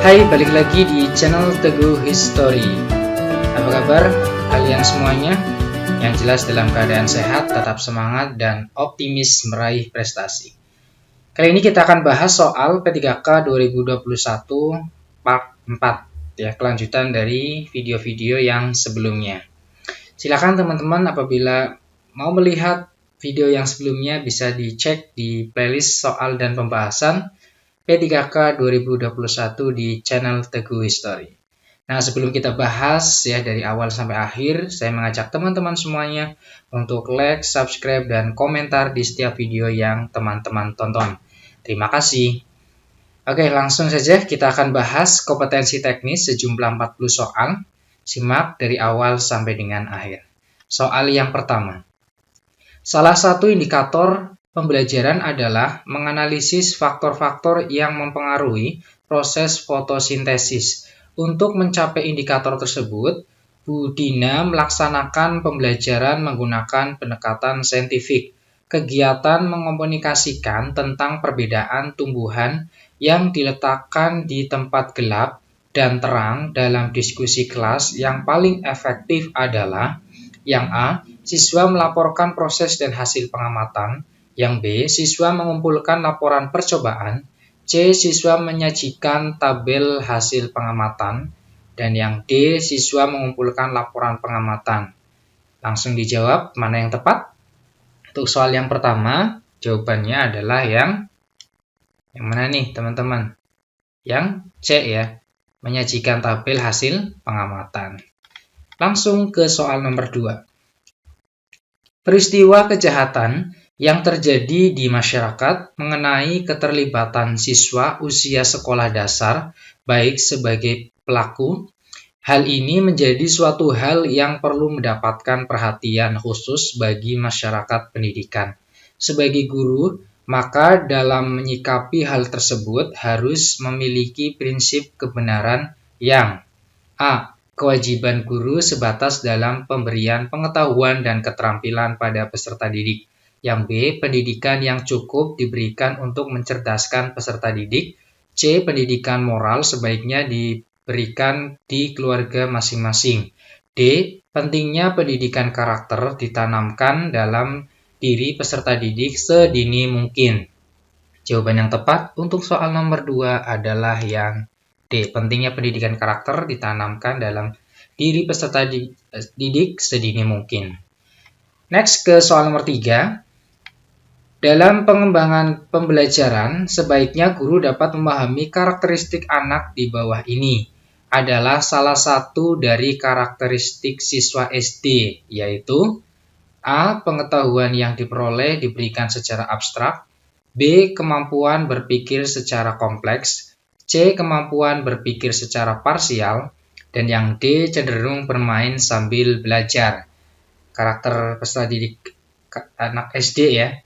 Hai, balik lagi di channel Teguh History. Apa kabar kalian semuanya? Yang jelas dalam keadaan sehat, tetap semangat, dan optimis meraih prestasi. Kali ini kita akan bahas soal P3K 2021 Part 4, ya, kelanjutan dari video-video yang sebelumnya. Silakan teman-teman apabila mau melihat video yang sebelumnya bisa dicek di playlist soal dan pembahasan P3K 2021 di channel Teguh History. Nah, sebelum kita bahas ya dari awal sampai akhir, saya mengajak teman-teman semuanya untuk like, subscribe, dan komentar di setiap video yang teman-teman tonton. Terima kasih. Oke, langsung saja kita akan bahas kompetensi teknis sejumlah 40 soal. Simak dari awal sampai dengan akhir. Soal yang pertama. Salah satu indikator pembelajaran adalah menganalisis faktor-faktor yang mempengaruhi proses fotosintesis. Untuk mencapai indikator tersebut, Bu Dina melaksanakan pembelajaran menggunakan pendekatan saintifik. Kegiatan mengomunikasikan tentang perbedaan tumbuhan yang diletakkan di tempat gelap dan terang dalam diskusi kelas yang paling efektif adalah yang A, siswa melaporkan proses dan hasil pengamatan. Yang B, siswa mengumpulkan laporan percobaan. C, siswa menyajikan tabel hasil pengamatan. Dan yang D, siswa mengumpulkan laporan pengamatan. Langsung dijawab mana yang tepat? Untuk soal yang pertama, jawabannya adalah yang mana nih teman-teman? Yang C ya, menyajikan tabel hasil pengamatan. Langsung ke soal nomor 2. Peristiwa kejahatan yang terjadi di masyarakat mengenai keterlibatan siswa usia sekolah dasar, baik sebagai pelaku. Hal ini menjadi suatu hal yang perlu mendapatkan perhatian khusus bagi masyarakat pendidikan. Sebagai guru, maka dalam menyikapi hal tersebut harus memiliki prinsip kebenaran yang A. Kewajiban guru sebatas dalam pemberian pengetahuan dan keterampilan pada peserta didik. Yang B. Pendidikan yang cukup diberikan untuk mencerdaskan peserta didik. C. Pendidikan moral sebaiknya diberikan di keluarga masing-masing. D. Pentingnya pendidikan karakter ditanamkan dalam diri peserta didik sedini mungkin. Jawaban yang tepat untuk soal nomor 2 adalah yang D. Pentingnya pendidikan karakter ditanamkan dalam diri peserta didik sedini mungkin. Next ke soal nomor 3. Dalam pengembangan pembelajaran, sebaiknya guru dapat memahami karakteristik anak di bawah ini. Adalah salah satu dari karakteristik siswa SD, yaitu A. Pengetahuan yang diperoleh diberikan secara abstrak. B. Kemampuan berpikir secara kompleks. C. Kemampuan berpikir secara parsial. Dan yang D. Cenderung bermain sambil belajar. Karakter peserta didik anak SD ya.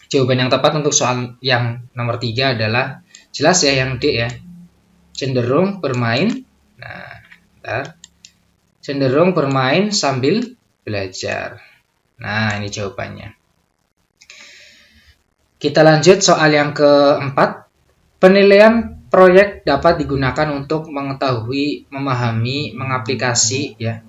Jawaban yang tepat untuk soal yang nomor 3 adalah jelas ya yang D ya. Cenderung bermain. Cenderung bermain sambil belajar. Nah, ini jawabannya. Kita lanjut soal yang keempat. Penilaian proyek dapat digunakan untuk mengetahui, memahami, mengaplikasi, ya,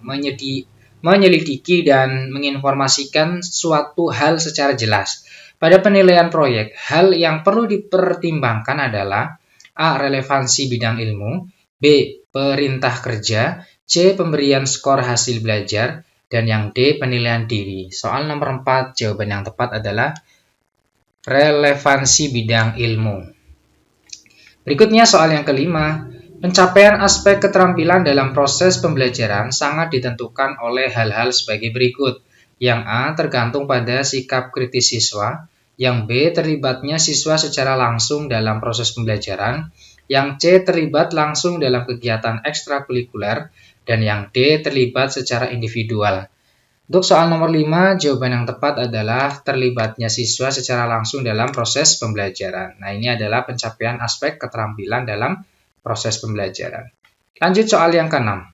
menyelidiki dan menginformasikan suatu hal secara jelas. Pada penilaian proyek, hal yang perlu dipertimbangkan adalah A. Relevansi bidang ilmu, B. Perintah kerja, C. Pemberian skor hasil belajar, dan yang D. Penilaian diri. Soal nomor 4, jawaban yang tepat adalah relevansi bidang ilmu. Berikutnya soal yang kelima. Pencapaian aspek keterampilan dalam proses pembelajaran sangat ditentukan oleh hal-hal sebagai berikut. Yang A. Tergantung pada sikap kritis siswa. Yang B. Terlibatnya siswa secara langsung dalam proses pembelajaran. Yang C. Terlibat langsung dalam kegiatan ekstrakurikuler. Dan yang D. Terlibat secara individual. Untuk soal nomor 5, jawaban yang tepat adalah terlibatnya siswa secara langsung dalam proses pembelajaran. Nah, ini adalah pencapaian aspek keterampilan dalam proses pembelajaran. Lanjut soal yang ke-6.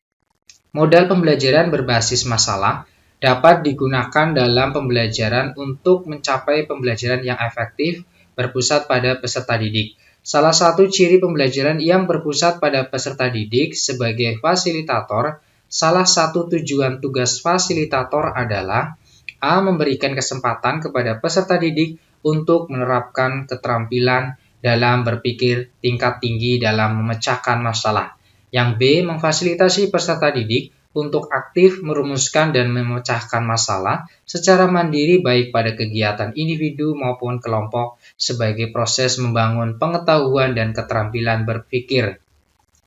Modal pembelajaran berbasis masalah dapat digunakan dalam pembelajaran untuk mencapai pembelajaran yang efektif berpusat pada peserta didik. Salah satu ciri pembelajaran yang berpusat pada peserta didik sebagai fasilitator, salah satu tujuan tugas fasilitator adalah A. Memberikan kesempatan kepada peserta didik untuk menerapkan keterampilan dalam berpikir tingkat tinggi dalam memecahkan masalah. Yang B. Memfasilitasi peserta didik untuk aktif merumuskan dan memecahkan masalah secara mandiri baik pada kegiatan individu maupun kelompok sebagai proses membangun pengetahuan dan keterampilan berpikir.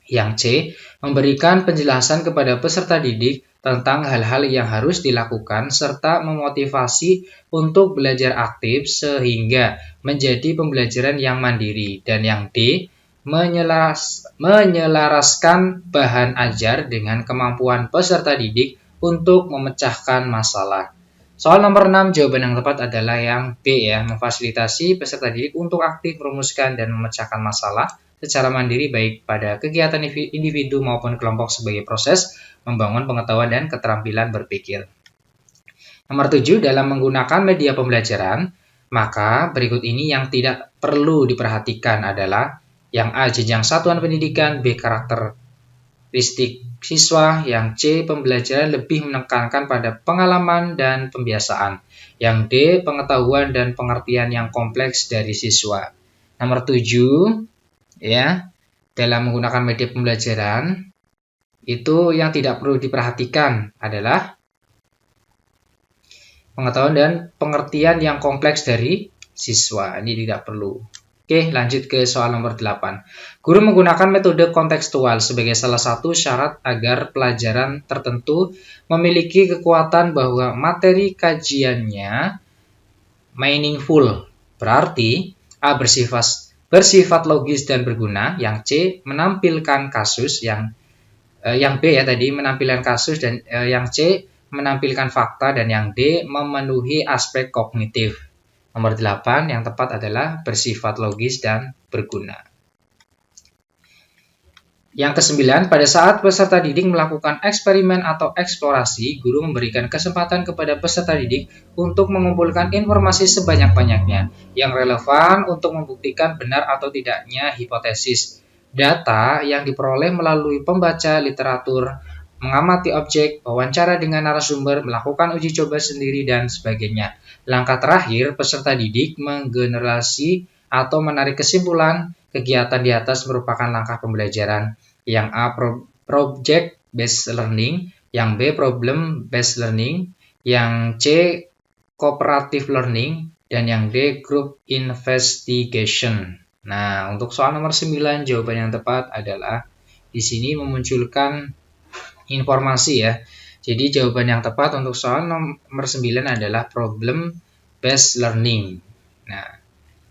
Yang C. Memberikan penjelasan kepada peserta didik tentang hal-hal yang harus dilakukan serta memotivasi untuk belajar aktif sehingga menjadi pembelajaran yang mandiri. Dan yang D. Menyelaraskan bahan ajar dengan kemampuan peserta didik untuk memecahkan masalah. Soal nomor 6, jawaban yang tepat adalah yang B ya, memfasilitasi peserta didik untuk aktif merumuskan dan memecahkan masalah secara mandiri baik pada kegiatan individu maupun kelompok sebagai proses membangun pengetahuan dan keterampilan berpikir. Nomor 7, dalam menggunakan media pembelajaran, maka berikut ini yang tidak perlu diperhatikan adalah yang A. Jenjang satuan pendidikan, B. Karakteristik siswa, yang C. Pembelajaran lebih menekankan pada pengalaman dan pembiasaan, yang D. Pengetahuan dan pengertian yang kompleks dari siswa. Nomor 7, ya, dalam menggunakan media pembelajaran itu yang tidak perlu diperhatikan adalah pengetahuan dan pengertian yang kompleks dari siswa. Ini tidak perlu. Oke, lanjut ke soal nomor 8. Guru menggunakan metode kontekstual sebagai salah satu syarat agar pelajaran tertentu memiliki kekuatan bahwa materi kajiannya meaningful. Berarti A. bersifat logis dan berguna, yang C. menampilkan kasus, yang B ya tadi menampilkan kasus, dan yang C. menampilkan fakta, dan yang D. memenuhi aspek kognitif. Nomor 8 yang tepat adalah bersifat logis dan berguna. Yang ke-9, pada saat peserta didik melakukan eksperimen atau eksplorasi, guru memberikan kesempatan kepada peserta didik untuk mengumpulkan informasi sebanyak-banyaknya yang relevan untuk membuktikan benar atau tidaknya hipotesis. Data yang diperoleh melalui pembaca literatur, mengamati objek, wawancara dengan narasumber, melakukan uji coba sendiri, dan sebagainya. Langkah terakhir, peserta didik menggenerasi atau menarik kesimpulan. Kegiatan di atas merupakan langkah pembelajaran. Yang A. Project based learning, yang B. problem based learning, yang C. cooperative learning, dan yang D. group investigation. Nah, untuk soal nomor 9, jawaban yang tepat adalah di sini memunculkan informasi ya. Jadi jawaban yang tepat untuk soal nomor 9 adalah problem based learning. Nah,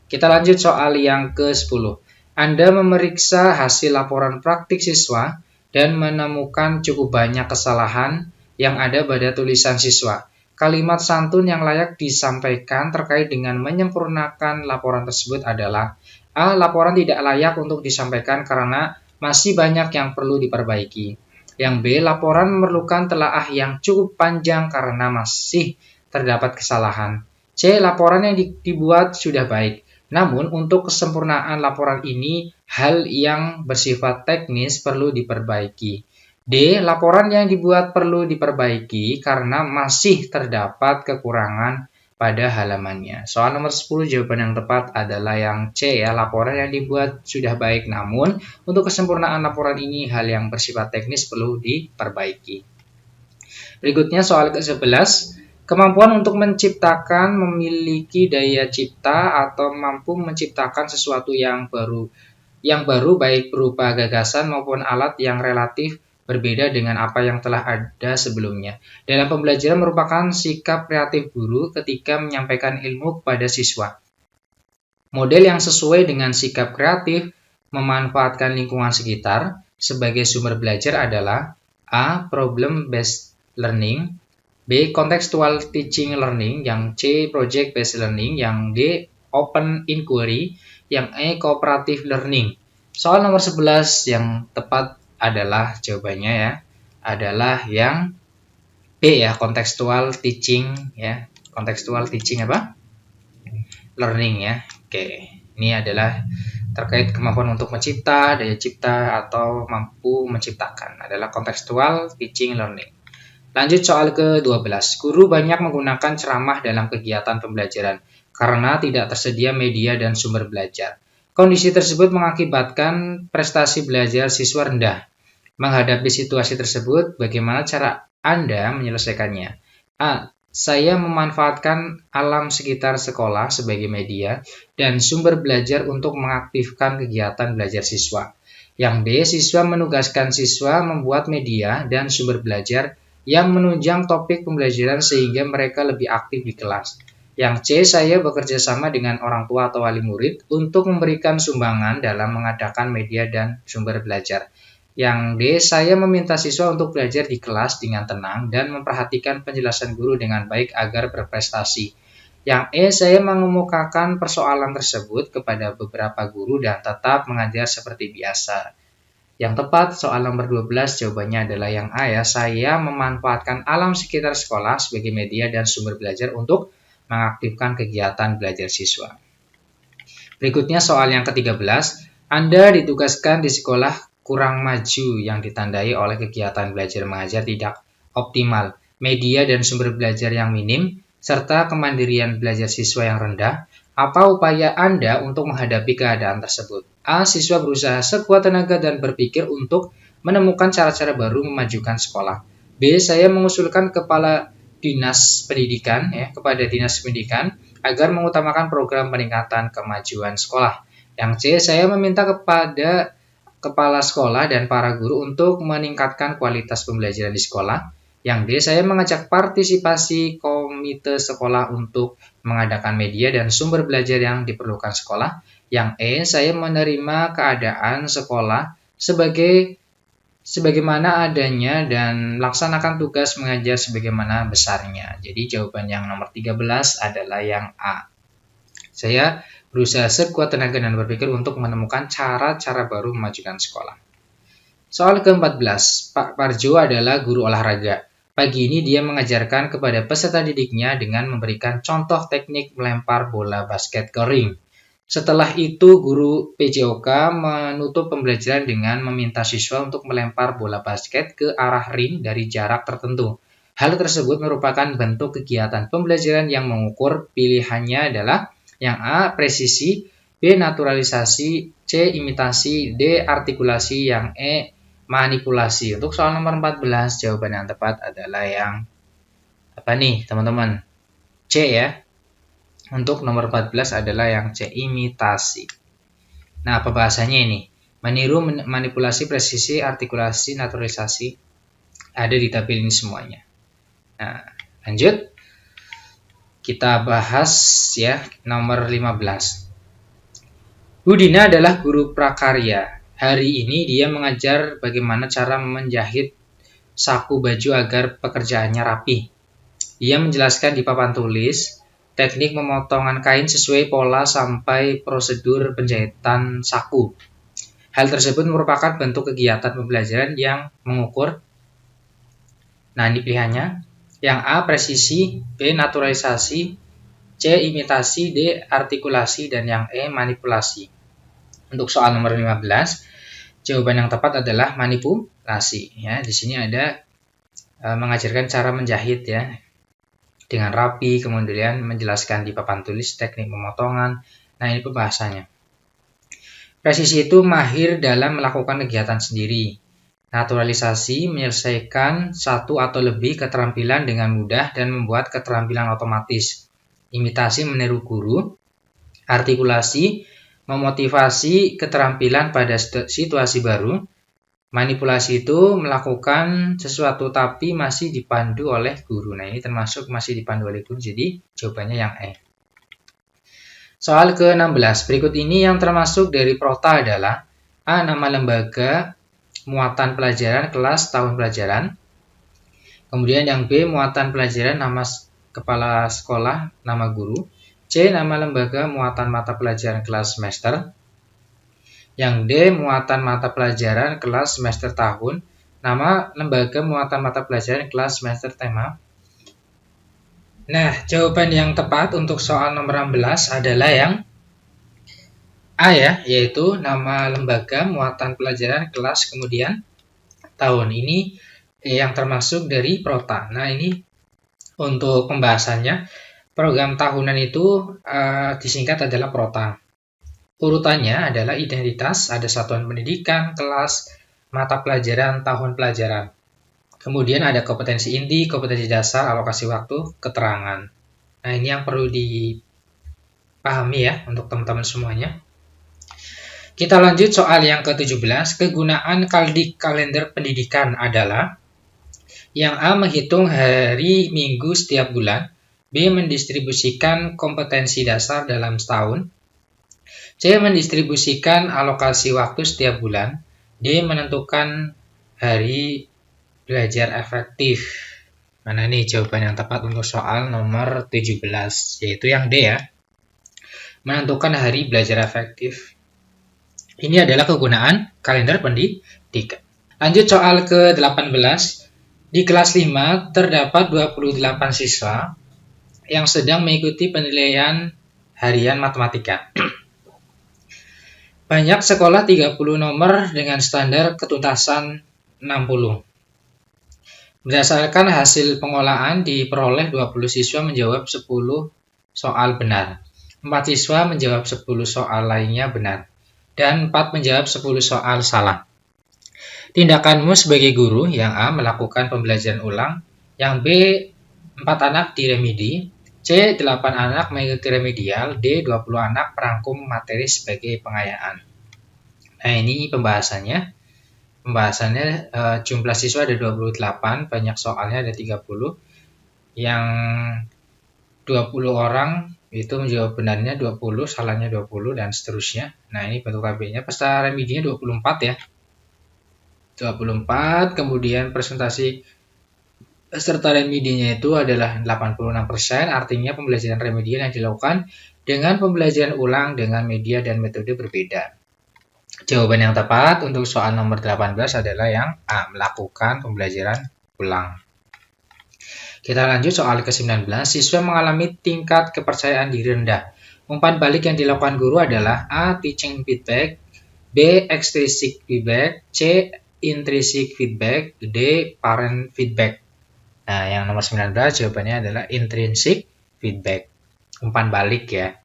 kita lanjut soal yang ke-10. Anda memeriksa hasil laporan praktik siswa dan menemukan cukup banyak kesalahan yang ada pada tulisan siswa. Kalimat santun yang layak disampaikan terkait dengan menyempurnakan laporan tersebut adalah A. Laporan tidak layak untuk disampaikan karena masih banyak yang perlu diperbaiki. Yang B. Laporan memerlukan telaah yang cukup panjang karena masih terdapat kesalahan. C. Laporan yang dibuat sudah baik. Namun, untuk kesempurnaan laporan ini, hal yang bersifat teknis perlu diperbaiki. D. Laporan yang dibuat perlu diperbaiki karena masih terdapat kekurangan pada halamannya. Soal nomor 10, jawaban yang tepat adalah yang C ya, laporan yang dibuat sudah baik, namun untuk kesempurnaan laporan ini, hal yang bersifat teknis perlu diperbaiki. Berikutnya soal ke-11. Kemampuan untuk menciptakan memiliki daya cipta atau mampu menciptakan sesuatu yang baru baik berupa gagasan maupun alat yang relatif berbeda dengan apa yang telah ada sebelumnya. Dalam pembelajaran merupakan sikap kreatif guru ketika menyampaikan ilmu kepada siswa. Model yang sesuai dengan sikap kreatif memanfaatkan lingkungan sekitar sebagai sumber belajar adalah A. problem based learning, B. contextual teaching learning, yang C. project based learning, yang D. open inquiry, yang E. cooperative learning. Soal nomor 11 yang tepat adalah jawabannya ya, adalah yang B ya, contextual teaching ya. Contextual teaching apa? Learning ya. Oke, ini adalah terkait kemampuan untuk mencipta, daya cipta, atau mampu menciptakan adalah contextual teaching learning. Lanjut soal ke-12. Guru banyak menggunakan ceramah dalam kegiatan pembelajaran karena tidak tersedia media dan sumber belajar. Kondisi tersebut mengakibatkan prestasi belajar siswa rendah. Menghadapi situasi tersebut, bagaimana cara Anda menyelesaikannya? A. Saya memanfaatkan alam sekitar sekolah sebagai media dan sumber belajar untuk mengaktifkan kegiatan belajar siswa. Yang B. Siswa menugaskan siswa membuat media dan sumber belajar yang menunjang topik pembelajaran sehingga mereka lebih aktif di kelas. Yang C. Saya bekerja sama dengan orang tua atau wali murid untuk memberikan sumbangan dalam mengadakan media dan sumber belajar. Yang D. Saya meminta siswa untuk belajar di kelas dengan tenang dan memperhatikan penjelasan guru dengan baik agar berprestasi. Yang E. Saya mengemukakan persoalan tersebut kepada beberapa guru dan tetap mengajar seperti biasa. Yang tepat, soal nomor 12 jawabannya adalah yang A ya. Saya memanfaatkan alam sekitar sekolah sebagai media dan sumber belajar untuk mengaktifkan kegiatan belajar siswa. Berikutnya soal yang ke-13. Anda ditugaskan di sekolah kurang maju yang ditandai oleh kegiatan belajar mengajar tidak optimal, media dan sumber belajar yang minim, serta kemandirian belajar siswa yang rendah. Apa upaya Anda untuk menghadapi keadaan tersebut? A. Siswa berusaha sekuat tenaga dan berpikir untuk menemukan cara-cara baru memajukan sekolah. B. Saya mengusulkan kepada dinas pendidikan agar mengutamakan program peningkatan kemajuan sekolah. Yang C. Saya meminta kepada kepala sekolah dan para guru untuk meningkatkan kualitas pembelajaran di sekolah. Yang D. Saya mengajak partisipasi komite sekolah untuk mengadakan media dan sumber belajar yang diperlukan sekolah. Yang E. Saya menerima keadaan sekolah sebagaimana adanya dan melaksanakan tugas mengajar sebagaimana besarnya. Jadi jawaban yang nomor 13 adalah yang A. Saya berusaha sekuat tenaga dan berpikir untuk menemukan cara-cara baru memajukan sekolah. Soal ke-14. Pak Parjo adalah guru olahraga. Pagi ini dia mengajarkan kepada peserta didiknya dengan memberikan contoh teknik melempar bola basket ke ring. Setelah itu, guru PJOK menutup pembelajaran dengan meminta siswa untuk melempar bola basket ke arah ring dari jarak tertentu. Hal tersebut merupakan bentuk kegiatan pembelajaran yang mengukur. Pilihannya adalah yang A. Presisi, B. Naturalisasi, C. Imitasi, D. Artikulasi, yang E. Manipulasi. Untuk soal nomor 14, jawaban yang tepat adalah yang apa nih teman-teman? C ya. Untuk nomor 14 adalah yang C. Imitasi. Nah, apa bahasanya ini? Meniru, manipulasi, presisi, artikulasi, naturalisasi. Ada di tabel ini semuanya. Nah, lanjut. Kita bahas ya nomor 15. Budina adalah guru prakarya. Hari ini dia mengajar bagaimana cara menjahit saku baju agar pekerjaannya rapi. Dia menjelaskan di papan tulis teknik pemotongan kain sesuai pola sampai prosedur penjahitan saku. Hal tersebut merupakan bentuk kegiatan pembelajaran yang mengukur. Nah, ini pilihannya. Yang A. Presisi, B. Naturalisasi, C. Imitasi, D. Artikulasi, dan yang E. Manipulasi. Untuk soal nomor 15, jawaban yang tepat adalah manipulasi. Ya, di sini ada mengajarkan cara menjahit ya dengan rapi, kemudian menjelaskan di papan tulis teknik pemotongan. Nah, ini pembahasannya. Presisi itu mahir dalam melakukan kegiatan sendiri. Naturalisasi menyelesaikan satu atau lebih keterampilan dengan mudah dan membuat keterampilan otomatis. Imitasi meniru guru. Artikulasi memotivasi keterampilan pada situasi baru. Manipulasi itu melakukan sesuatu tapi masih dipandu oleh guru. Nah, ini termasuk masih dipandu oleh guru, jadi jawabannya yang E. Soal ke-16. Berikut ini yang termasuk dari Prota adalah A. Nama lembaga, muatan pelajaran, kelas, tahun pelajaran. Kemudian yang B. Muatan pelajaran, nama kepala sekolah, nama guru. C. Nama lembaga, muatan mata pelajaran, kelas, semester. Yang D. Muatan mata pelajaran, kelas, semester, tahun. Nama lembaga, muatan mata pelajaran, kelas, semester, tema. Nah, jawaban yang tepat untuk soal nomor 16 adalah yang A ya, yaitu nama lembaga, muatan pelajaran, kelas, kemudian tahun. Ini yang termasuk dari Prota. Nah, ini untuk pembahasannya, program tahunan itu disingkat adalah Prota. Urutannya adalah identitas, ada satuan pendidikan, kelas, mata pelajaran, tahun pelajaran. Kemudian ada kompetensi inti, kompetensi dasar, alokasi waktu, keterangan. Nah, ini yang perlu dipahami ya untuk teman-teman semuanya. Kita lanjut soal yang ke-17. Kegunaan kalender pendidikan adalah yang A. Menghitung hari minggu setiap bulan, B. Mendistribusikan kompetensi dasar dalam setahun, C. Mendistribusikan alokasi waktu setiap bulan, D. Menentukan hari belajar efektif. Mana nih jawaban yang tepat untuk soal nomor 17, yaitu yang D ya. Menentukan hari belajar efektif. Ini adalah kegunaan kalender pendidikan. Lanjut soal ke-18. Di kelas 5 terdapat 28 siswa yang sedang mengikuti penilaian harian matematika. Banyak sekolah 30 nomor dengan standar ketuntasan 60. Berdasarkan hasil pengolahan diperoleh 20 siswa menjawab 10 soal benar, 4 siswa menjawab 10 soal lainnya benar, dan 4 menjawab 10 soal salah. Tindakanmu sebagai guru, yang A. Melakukan pembelajaran ulang, yang B. 4 anak diremedi, C. 8 anak mengikuti remedial, D. 20 anak merangkum materi sebagai pengayaan. Nah, ini pembahasannya. Jumlah siswa ada 28, banyak soalnya ada 30. Yang 20 orang itu menjawab benarnya 20, salahnya 20, dan seterusnya. Nah, ini bentuk tabelnya. Peserta remedinya 24 ya. 24, kemudian presentasi peserta remedinya itu adalah 86%, artinya pembelajaran remedial yang dilakukan dengan pembelajaran ulang dengan media dan metode berbeda. Jawaban yang tepat untuk soal nomor 18 adalah yang A. Melakukan pembelajaran ulang. Kita lanjut soal ke-19. Siswa mengalami tingkat kepercayaan diri rendah. Umpan balik yang dilakukan guru adalah A. Teaching feedback, B. Extrinsic feedback, C. Intrinsic feedback, D. Parent feedback. Nah, yang nomor 19 jawabannya adalah intrinsic feedback. Umpan balik ya.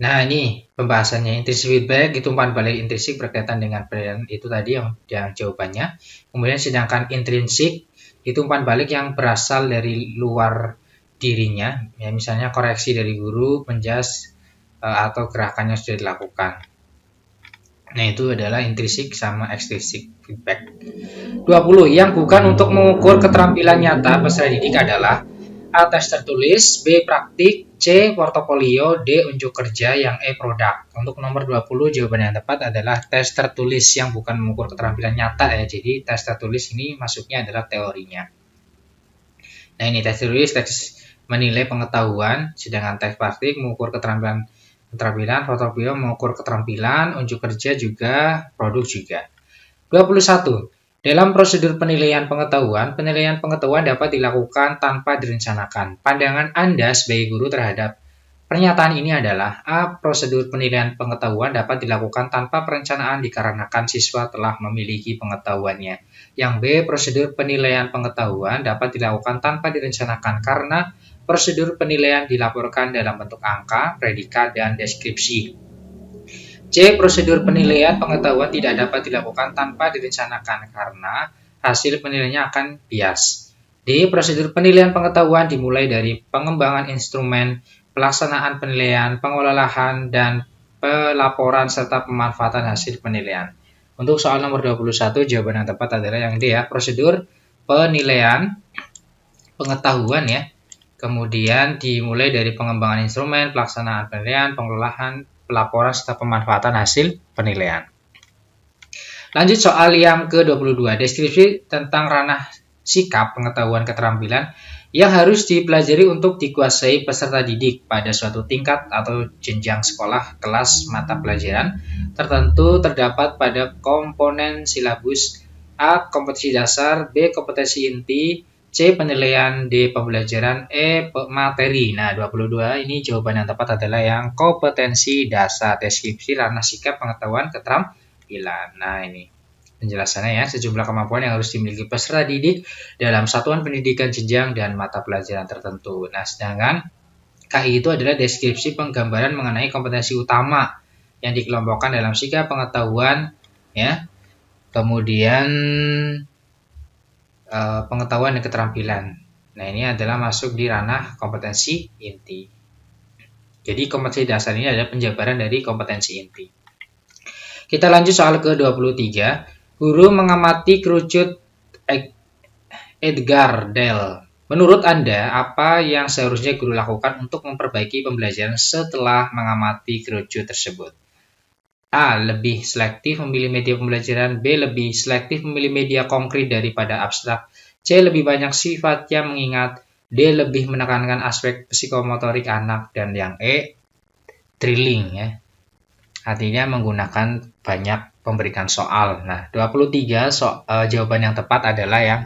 Nah, ini pembahasannya. Intrinsic feedback itu umpan balik intrinsik berkaitan dengan penilaian itu tadi yang jawabannya. Kemudian sedangkan intrinsik itu umpan balik yang berasal dari luar dirinya, ya misalnya koreksi dari guru, menjas, atau gerakan yang sudah dilakukan. Nah, itu adalah intrinsik sama extrinsic feedback. 20. Yang bukan untuk mengukur keterampilan nyata peserta didik adalah A. Tes tertulis, B. Praktik, C. Portofolio, D. Unjuk kerja, yang E. Produk. Untuk nomor 20 jawaban yang tepat adalah tes tertulis yang bukan mengukur keterampilan nyata ya. Jadi tes tertulis ini masuknya adalah teorinya. Nah, ini tes tertulis, tes menilai pengetahuan, sedangkan tes praktik mengukur keterampilan, portofolio mengukur keterampilan, unjuk kerja juga, produk juga. 21. Dalam prosedur penilaian pengetahuan dapat dilakukan tanpa direncanakan. Pandangan Anda sebagai guru terhadap pernyataan ini adalah A. Prosedur penilaian pengetahuan dapat dilakukan tanpa perencanaan dikarenakan siswa telah memiliki pengetahuannya. Yang B. Prosedur penilaian pengetahuan dapat dilakukan tanpa direncanakan karena prosedur penilaian dilaporkan dalam bentuk angka, predikat, dan deskripsi. C. Prosedur penilaian pengetahuan tidak dapat dilakukan tanpa direncanakan karena hasil penilaiannya akan bias. D. Prosedur penilaian pengetahuan dimulai dari pengembangan instrumen, pelaksanaan penilaian, pengolahan, dan pelaporan serta pemanfaatan hasil penilaian. Untuk soal nomor 21, jawaban yang tepat adalah yang D ya, prosedur penilaian pengetahuan ya. Kemudian dimulai dari pengembangan instrumen, pelaksanaan penilaian, pengolahan, pelaporan serta pemanfaatan hasil penilaian. Lanjut soal yang ke-22, deskripsi tentang ranah sikap, pengetahuan, keterampilan yang harus dipelajari untuk dikuasai peserta didik pada suatu tingkat atau jenjang sekolah, kelas, mata pelajaran tertentu terdapat pada komponen silabus. A. Kompetensi dasar, B. Kompetensi inti, C. Penilaian. D. Pembelajaran. E. Materi. Nah, 22 ini jawaban yang tepat adalah yang kompetensi dasar deskripsi ranah sikap pengetahuan keterampilan. Nah, ini penjelasannya ya, sejumlah kemampuan yang harus dimiliki peserta didik dalam satuan pendidikan jenjang dan mata pelajaran tertentu. Nah, sedangkan KI itu adalah deskripsi penggambaran mengenai kompetensi utama yang dikelompokkan dalam sikap pengetahuan ya. Kemudian pengetahuan dan keterampilan. Nah, ini adalah masuk di ranah kompetensi inti. Jadi kompetensi dasar ini adalah penjabaran dari kompetensi inti. Kita lanjut soal ke-23. Guru mengamati kerucut Edgar Dale. Menurut Anda, apa yang seharusnya guru lakukan untuk memperbaiki pembelajaran setelah mengamati kerucut tersebut? A. Lebih selektif memilih media pembelajaran. B. Lebih selektif memilih media konkret daripada abstrak. C. Lebih banyak sifat yang mengingat. D. Lebih menekankan aspek psikomotorik anak. Dan yang E. Drilling ya. Artinya menggunakan banyak pemberikan soal. Nah, 23 jawaban yang tepat adalah yang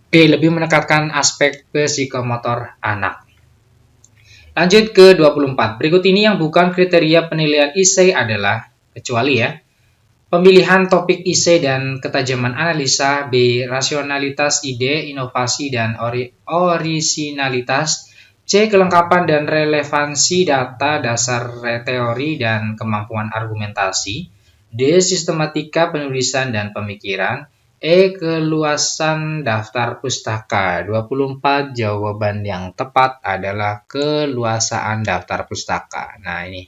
B. Lebih menekankan aspek psikomotor anak. Lanjut ke 24. Berikut ini yang bukan kriteria penilaian IC adalah kecuali ya, pemilihan topik IC dan ketajaman analisa. B. Rasionalitas ide, inovasi, dan orisinalitas. C. Kelengkapan dan relevansi data, dasar teori dan kemampuan argumentasi. D. Sistematika penulisan dan pemikiran. E. Keluasan daftar pustaka. 24 jawaban yang tepat adalah keluasaan daftar pustaka. Nah, ini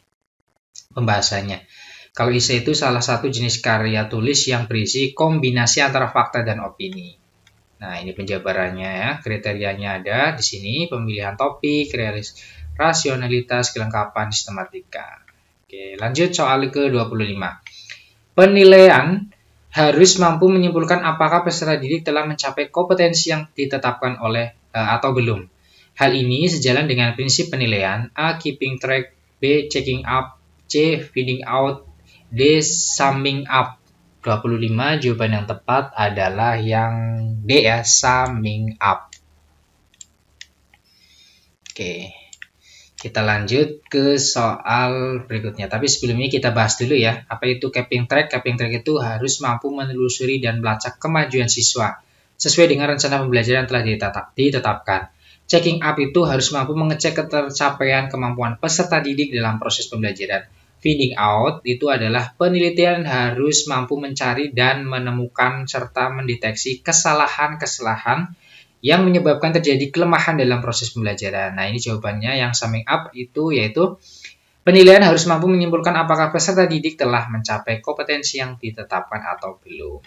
pembahasannya. Kalau IC itu salah satu jenis karya tulis yang berisi kombinasi antara fakta dan opini. Nah, ini penjabarannya ya. Kriterianya ada di sini, pemilihan topik, rasionalitas, kelengkapan, sistematika. Oke, lanjut soal ke-25. Penilaian harus mampu menyimpulkan apakah peserta didik telah mencapai kompetensi yang ditetapkan oleh atau belum. Hal ini sejalan dengan prinsip penilaian. A. Keeping track. B. Checking up. C. Feeding out. D. Summing up. 25 jawaban yang tepat adalah yang D ya, summing up. Oke, kita lanjut ke soal berikutnya. Tapi sebelumnya kita bahas dulu ya, apa itu keeping track. Keeping track itu harus mampu menelusuri dan melacak kemajuan siswa sesuai dengan rencana pembelajaran yang telah ditetapkan. Checking up itu harus mampu mengecek ketercapaian kemampuan peserta didik dalam proses pembelajaran. Feeding out itu adalah penelitian harus mampu mencari dan menemukan serta mendeteksi kesalahan-kesalahan yang menyebabkan terjadi kelemahan dalam proses pembelajaran. Nah, ini jawabannya yang summing up itu yaitu penilaian harus mampu menyimpulkan apakah peserta didik telah mencapai kompetensi yang ditetapkan atau belum.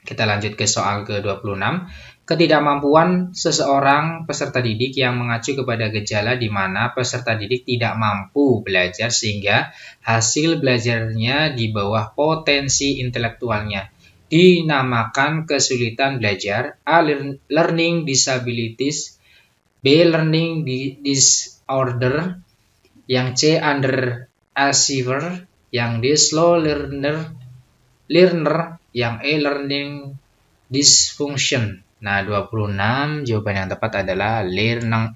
Kita lanjut ke soal ke-26. Ketidakmampuan seseorang peserta didik yang mengacu kepada gejala di mana peserta didik tidak mampu belajar sehingga hasil belajarnya di bawah potensi intelektualnya dinamakan kesulitan belajar. A. Learning disabilities. B. Learning disorder. Yang C. Underachiever. Yang D. Slow learner. Yang E. Learning dysfunction. Nah, 26 jawaban yang tepat adalah learning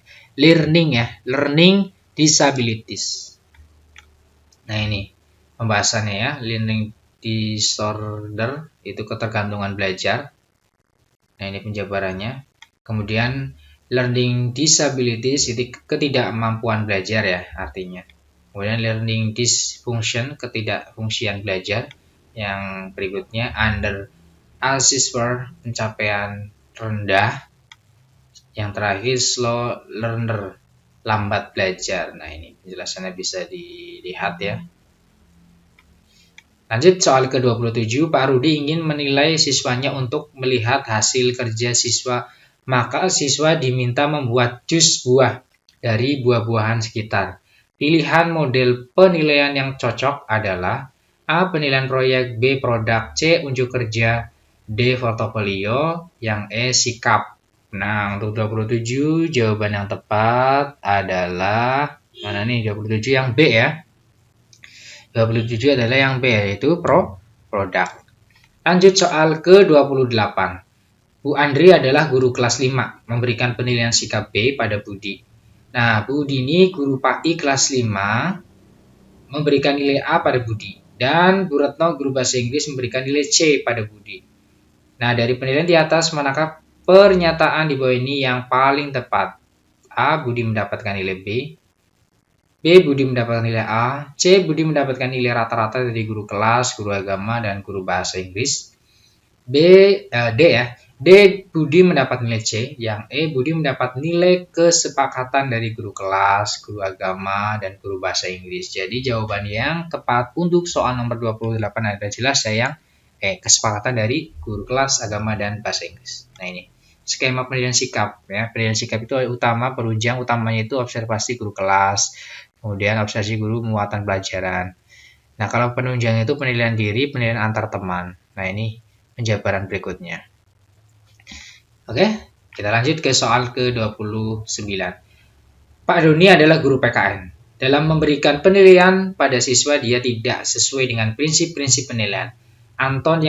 disabilities. Nah, ini pembahasannya ya, learning disorder itu ketergantungan belajar. Nah, ini penjabarannya. Kemudian learning disabilities itu ketidakmampuan belajar ya artinya. Kemudian learning dysfunction ketidakfungsian belajar. Yang berikutnya underachiever pencapaian rendah. Yang terakhir slow learner lambat belajar. Nah, ini penjelasannya bisa dilihat ya. Lanjut soal ke-27, Pak Rudi ingin menilai siswanya untuk melihat hasil kerja siswa. Maka siswa diminta membuat jus buah dari buah-buahan sekitar. Pilihan model penilaian yang cocok adalah A. Penilaian proyek. B. Produk. C. Unjuk kerja. D. Portofolio. Yang E. Sikap. Nah, untuk 27 jawaban yang tepat adalah mana nih? 27 yang B ya. 27 adalah yang B yaitu produk. Lanjut soal ke-28. Bu Andri adalah guru kelas 5, memberikan penilaian sikap B pada Budi. Nah, Bu Dini, guru PAI kelas 5, memberikan nilai A pada Budi. Dan Bu Retno, guru bahasa Inggris, memberikan nilai C pada Budi. Nah, dari penilaian di atas, manakah pernyataan di bawah ini yang paling tepat? A. Budi mendapatkan nilai B. B. Budi mendapatkan nilai A. C. Budi mendapatkan nilai rata-rata dari guru kelas, guru agama, dan guru bahasa Inggris. D ya. D. Budi mendapat nilai C. Yang E. Budi mendapat nilai kesepakatan dari guru kelas, guru agama, dan guru bahasa Inggris. Jadi jawaban yang tepat untuk soal nomor 28 ada jelas ya yang E. Kesepakatan dari guru kelas, agama, dan bahasa Inggris. Nah ini skema penilaian sikap ya. Penilaian sikap itu utama, penunjang utamanya itu observasi guru kelas, kemudian observasi guru muatan pelajaran. Nah kalau penunjang itu penilaian diri, penilaian antar teman. Nah ini penjabaran berikutnya. Oke, kita lanjut ke soal ke-29. Pak Doni adalah guru PKN. Dalam memberikan penilaian pada siswa, dia tidak sesuai dengan prinsip-prinsip penilaian. Anton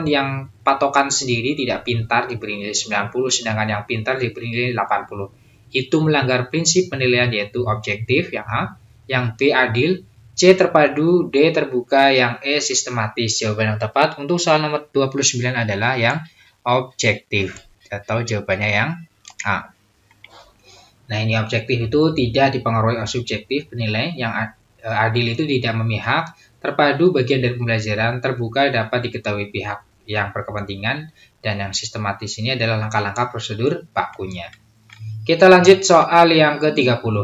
yang patokan sendiri tidak pintar diberi nilai 90, sedangkan yang pintar diberi nilai 80. Itu melanggar prinsip penilaian yaitu objektif, yang A, yang B adil, C terpadu, D terbuka, yang E sistematis. Jawaban yang tepat untuk soal nomor 29 adalah yang objektif atau jawabannya yang A. Nah ini objektif itu tidak dipengaruhi oleh subjektif penilai, yang adil itu tidak memihak, terpadu bagian dari pembelajaran, terbuka dapat diketahui pihak yang berkepentingan, dan yang sistematis ini adalah langkah-langkah prosedur bakunya. Kita lanjut soal yang ke-30.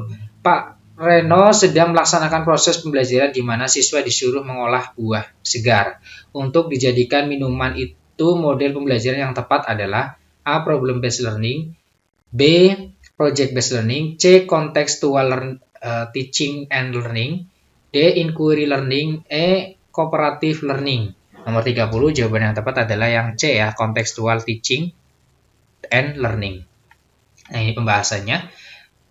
Pak Reno sedang melaksanakan proses pembelajaran di mana siswa disuruh mengolah buah segar untuk dijadikan minuman. Itu model pembelajaran yang tepat adalah A. Problem based learning, B. Project based learning, C. Contextual teaching and learning, D. Inquiry learning, E. Cooperative learning. Nomor 30 jawaban yang tepat adalah yang C ya, Contextual teaching and learning. Nah ini pembahasannya.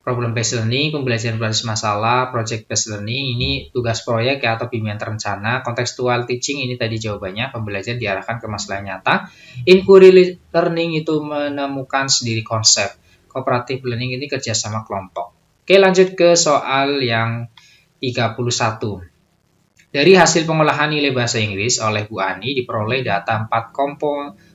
Problem based learning, pembelajaran berbasis masalah. Project based learning, ini tugas proyek ya, atau bimbingan terencana. Contextual teaching, ini tadi jawabannya, pembelajaran diarahkan ke masalah nyata. Inquiry learning itu menemukan sendiri konsep. Cooperative learning ini kerjasama kelompok. Oke, lanjut ke soal yang 31. Dari hasil pengolahan nilai bahasa Inggris oleh Bu Ani diperoleh data 4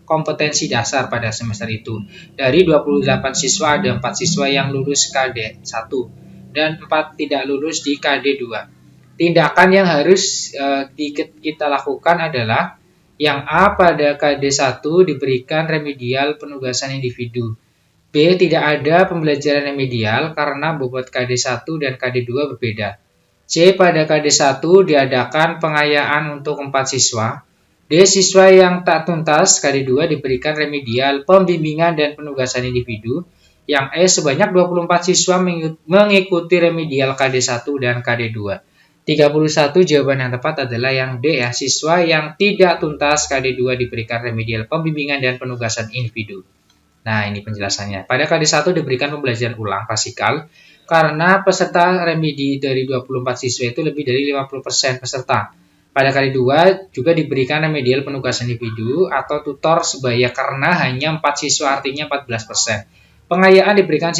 kompetensi dasar pada semester itu. Dari 28 siswa ada 4 siswa yang lulus KD 1 dan 4 tidak lulus di KD 2. Tindakan yang harus kita lakukan adalah yang A, pada KD 1 diberikan remedial penugasan individu. B, tidak ada pembelajaran remedial karena bobot KD 1 dan KD 2 berbeda. C, pada KD 1 diadakan pengayaan untuk 4 siswa. D, siswa yang tak tuntas KD 2 diberikan remedial pembimbingan dan penugasan individu. Yang E, sebanyak 24 siswa mengikuti remedial KD 1 dan KD 2. 31 jawaban yang tepat adalah yang D ya, siswa yang tidak tuntas KD 2 diberikan remedial pembimbingan dan penugasan individu. Nah, ini penjelasannya. Pada KD 1 diberikan pembelajaran ulang klasikal karena peserta remedi dari 24 siswa itu lebih dari 50% peserta. Pada KD 2 juga diberikan remedial penugasan individu atau tutor sebaya karena hanya 4 siswa, artinya 14%. Pengayaan diberikan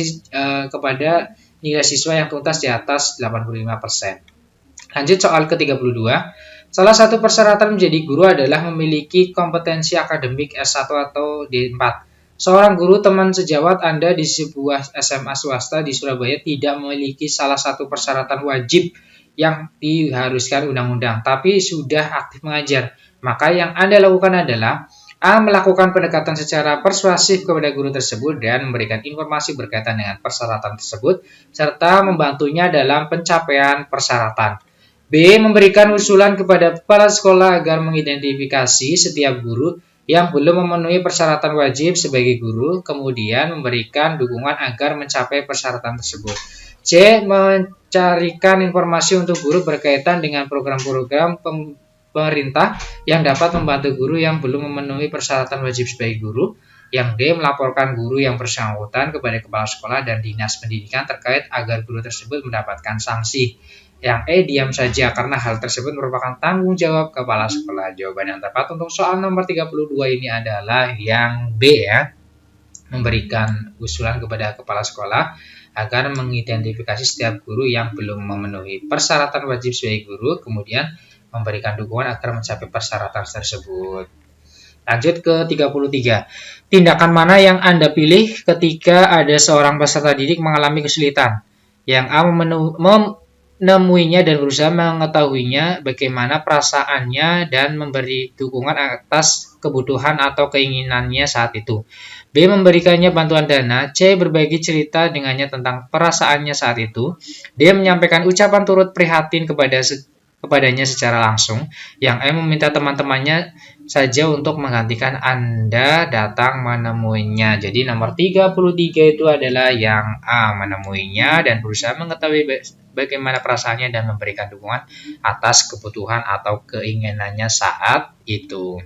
kepada nilai siswa yang tuntas di atas 85%. Lanjut soal ke-32. Salah satu persyaratan menjadi guru adalah memiliki kompetensi akademik S1 atau D4. Seorang guru teman sejawat Anda di sebuah SMA swasta di Surabaya tidak memiliki salah satu persyaratan wajib yang diharuskan undang-undang, tapi sudah aktif mengajar. Maka yang Anda lakukan adalah A. Melakukan pendekatan secara persuasif kepada guru tersebut dan memberikan informasi berkaitan dengan persyaratan tersebut, serta membantunya dalam pencapaian persyaratan. B. Memberikan usulan kepada kepala sekolah agar mengidentifikasi setiap guru yang belum memenuhi persyaratan wajib sebagai guru, kemudian memberikan dukungan agar mencapai persyaratan tersebut. C. Mencarikan informasi untuk guru berkaitan dengan program-program pemerintah yang dapat membantu guru yang belum memenuhi persyaratan wajib sebagai guru. Yang D. Melaporkan guru yang bersangkutan kepada kepala sekolah dan dinas pendidikan terkait agar guru tersebut mendapatkan sanksi. Yang E, diam saja karena hal tersebut merupakan tanggung jawab kepala sekolah. Jawaban yang tepat untuk soal nomor 32 ini adalah yang B ya. Memberikan usulan kepada kepala sekolah agar mengidentifikasi setiap guru yang belum memenuhi persyaratan wajib sebagai guru, kemudian memberikan dukungan agar mencapai persyaratan tersebut. Lanjut ke 33. Tindakan mana yang Anda pilih ketika ada seorang peserta didik mengalami kesulitan? Yang A, menemuinya dan berusaha mengetahuinya bagaimana perasaannya dan memberi dukungan atas kebutuhan atau keinginannya saat itu. B, memberikannya bantuan dana. C, berbagi cerita dengannya tentang perasaannya saat itu. D, menyampaikan ucapan turut prihatin kepadanya secara langsung. Yang E, meminta teman-temannya saja untuk menggantikan Anda datang menemuinya. Jadi nomor 33 itu adalah yang A, menemuinya dan berusaha mengetahui bagaimana perasaannya dan memberikan dukungan atas kebutuhan atau keinginannya saat itu.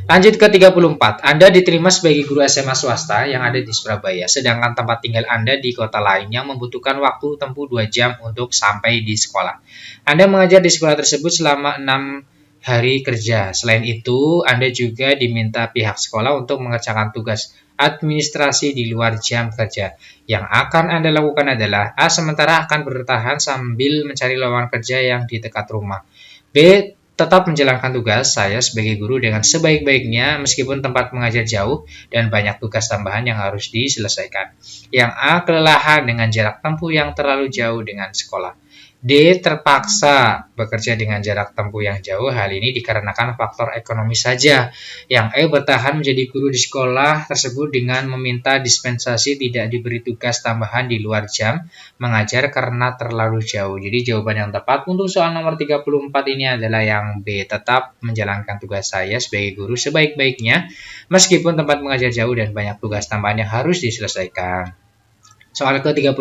Lanjut ke 34. Anda diterima sebagai guru SMA swasta yang ada di Surabaya, sedangkan tempat tinggal Anda di kota lain yang membutuhkan waktu tempuh 2 jam untuk sampai di sekolah. Anda mengajar di sekolah tersebut selama 6 hari kerja. Selain itu, Anda juga diminta pihak sekolah untuk mengerjakan tugas administrasi di luar jam kerja. Yang akan Anda lakukan adalah A, sementara akan bertahan sambil mencari lowongan kerja yang di dekat rumah. B, tetap menjalankan tugas saya sebagai guru dengan sebaik-baiknya meskipun tempat mengajar jauh dan banyak tugas tambahan yang harus diselesaikan. Yang A, kelelahan dengan jarak tempuh yang terlalu jauh dengan sekolah. D, terpaksa bekerja dengan jarak tempuh yang jauh. Hal ini dikarenakan faktor ekonomi saja. Yang E, bertahan menjadi guru di sekolah tersebut dengan meminta dispensasi tidak diberi tugas tambahan di luar jam mengajar karena terlalu jauh. Jadi jawaban yang tepat untuk soal nomor 34 ini adalah yang B, tetap menjalankan tugas saya sebagai guru sebaik-baiknya meskipun tempat mengajar jauh dan banyak tugas tambahan yang harus diselesaikan. Soal ke-35.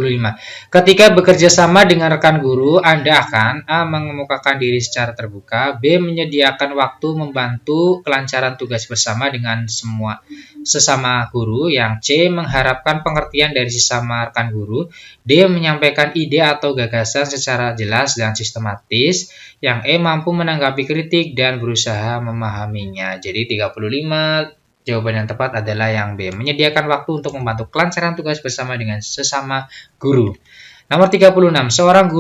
Ketika bekerja sama dengan rekan guru, Anda akan A, mengemukakan diri secara terbuka, B, menyediakan waktu membantu kelancaran tugas bersama dengan sesama guru, yang C, mengharapkan pengertian dari sesama rekan guru, D, menyampaikan ide atau gagasan secara jelas dan sistematis, yang E, mampu menanggapi kritik dan berusaha memahaminya. Jadi 35 jawaban yang tepat adalah yang B, menyediakan waktu untuk membantu kelancaran tugas bersama dengan sesama guru. Nomor 36, seorang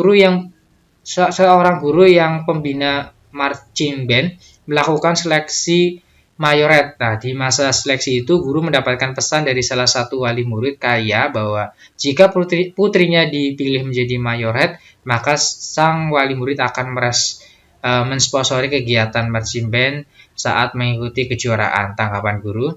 guru yang pembina marching band melakukan seleksi mayoret. Nah, di masa seleksi itu guru mendapatkan pesan dari salah satu wali murid kaya bahwa jika putrinya dipilih menjadi mayoret, maka sang wali murid akan mensponsori kegiatan marching band saat mengikuti kejuaraan. Tanggapan guru,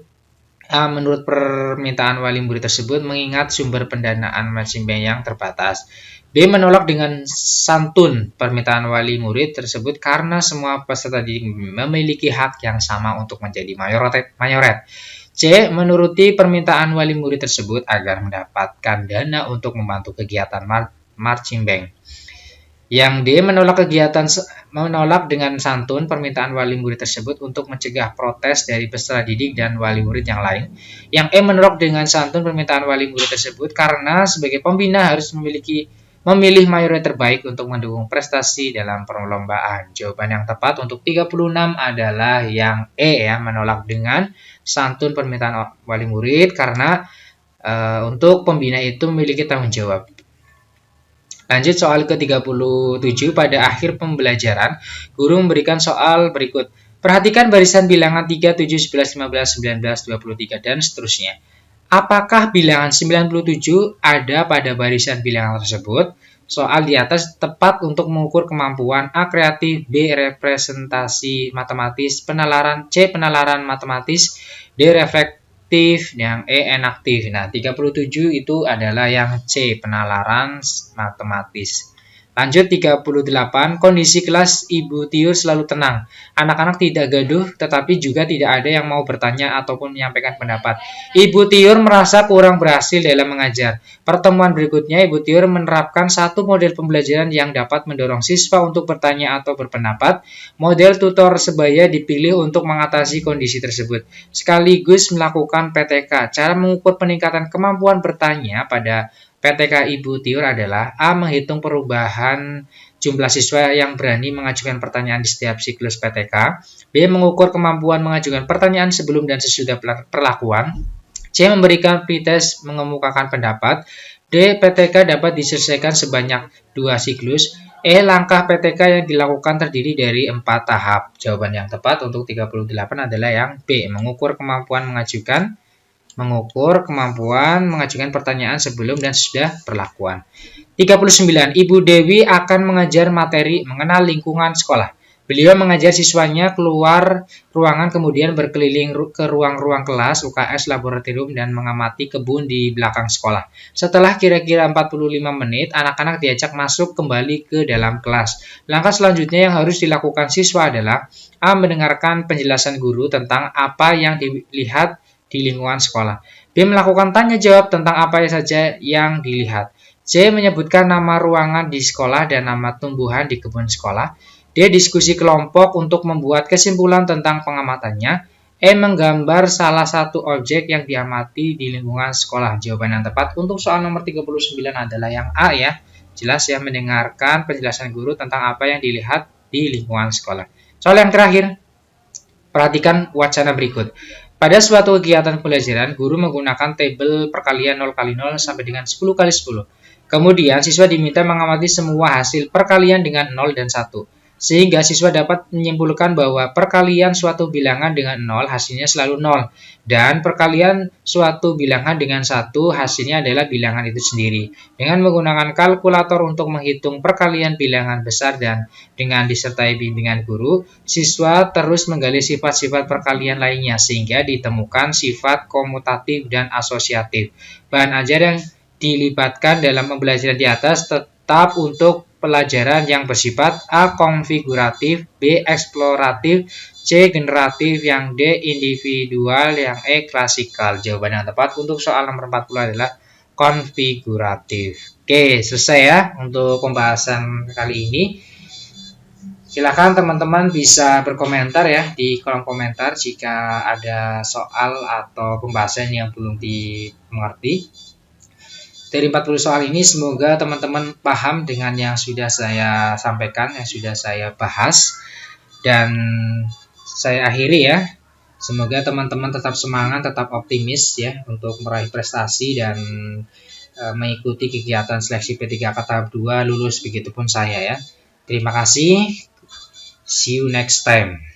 A, menurut permintaan wali murid tersebut mengingat sumber pendanaan marching band yang terbatas. B, menolak dengan santun permintaan wali murid tersebut karena semua peserta didik memiliki hak yang sama untuk menjadi mayoret. C, menuruti permintaan wali murid tersebut agar mendapatkan dana untuk membantu kegiatan marching band. Yang D, menolak dengan santun permintaan wali murid tersebut untuk mencegah protes dari peserta didik dan wali murid yang lain. Yang E, menolak dengan santun permintaan wali murid tersebut karena sebagai pembina harus memilih mayoret terbaik untuk mendukung prestasi dalam perlombaan. Jawaban yang tepat untuk 36 adalah yang E ya, menolak dengan santun permintaan wali murid karena untuk pembina itu memiliki tanggung jawab. Lanjut soal ke-37, pada akhir pembelajaran, guru memberikan soal berikut. Perhatikan barisan bilangan 3, 7, 11, 15, 19, 23, dan seterusnya. Apakah bilangan 97 ada pada barisan bilangan tersebut? Soal di atas tepat untuk mengukur kemampuan A, kreatif, B, representasi matematis, C, penalaran matematis, D, reflektif, yang E, enaktif. Nah, 37 itu adalah yang C, penalaran matematis. Lanjut 38, kondisi kelas Ibu Tiur selalu tenang. Anak-anak tidak gaduh, tetapi juga tidak ada yang mau bertanya ataupun menyampaikan pendapat. Ibu Tiur merasa kurang berhasil dalam mengajar. Pertemuan berikutnya, Ibu Tiur menerapkan satu model pembelajaran yang dapat mendorong siswa untuk bertanya atau berpendapat. Model tutor sebaya dipilih untuk mengatasi kondisi tersebut, sekaligus melakukan PTK, cara mengukur peningkatan kemampuan bertanya pada PTK Ibu Tiur adalah A. Menghitung perubahan jumlah siswa yang berani mengajukan pertanyaan di setiap siklus PTK. B. Mengukur kemampuan mengajukan pertanyaan sebelum dan sesudah perlakuan. C. Memberikan pretest mengemukakan pendapat. D. PTK dapat diselesaikan sebanyak 2 siklus. E. Langkah PTK yang dilakukan terdiri dari 4 tahap. Jawaban yang tepat untuk 38 adalah yang B. Mengukur kemampuan mengajukan pertanyaan sebelum dan sesudah perlakuan. 39. Ibu Dewi akan mengajar materi mengenal lingkungan sekolah. Beliau mengajar siswanya keluar ruangan kemudian berkeliling ke ruang-ruang kelas, UKS, laboratorium, dan mengamati kebun di belakang sekolah. Setelah kira-kira 45 menit, anak-anak diajak masuk kembali ke dalam kelas. Langkah selanjutnya yang harus dilakukan siswa adalah A. Mendengarkan penjelasan guru tentang apa yang dilihat di lingkungan sekolah. B. Melakukan tanya jawab tentang apa saja yang dilihat. C. Menyebutkan nama ruangan di sekolah dan nama tumbuhan di kebun sekolah. D. Diskusi kelompok untuk membuat kesimpulan tentang pengamatannya. E. Menggambar salah satu objek yang diamati di lingkungan sekolah. Jawaban yang tepat untuk soal nomor 39 adalah yang A ya. Jelas ya, mendengarkan penjelasan guru tentang apa yang dilihat di lingkungan sekolah. Soal yang terakhir, perhatikan wacana berikut. Pada suatu kegiatan pembelajaran, guru menggunakan tabel perkalian 0 kali 0 sampai dengan 10 kali 10. Kemudian, siswa diminta mengamati semua hasil perkalian dengan 0 dan 1. Sehingga siswa dapat menyimpulkan bahwa perkalian suatu bilangan dengan 0 hasilnya selalu 0. Dan perkalian suatu bilangan dengan 1 hasilnya adalah bilangan itu sendiri. Dengan menggunakan kalkulator untuk menghitung perkalian bilangan besar dan dengan disertai bimbingan guru, siswa terus menggali sifat-sifat perkalian lainnya sehingga ditemukan sifat komutatif dan asosiatif. Bahan ajar yang dilibatkan dalam pembelajaran di atas tetap untuk pelajaran yang bersifat A. Konfiguratif, B. Eksploratif, C. Generatif, yang D. Individual, yang E. Klasikal. Jawaban yang tepat untuk soal nomor 40 adalah konfiguratif. Oke, selesai ya untuk pembahasan kali ini. Silakan teman-teman bisa berkomentar ya di kolom komentar jika ada soal atau pembahasan yang belum dimengerti. Dari 40 soal ini semoga teman-teman paham dengan yang sudah saya sampaikan, yang sudah saya bahas. Dan saya akhiri ya. Semoga teman-teman tetap semangat, tetap optimis ya untuk meraih prestasi dan mengikuti kegiatan seleksi P3K tahap 2 lulus, begitupun saya ya. Terima kasih. See you next time.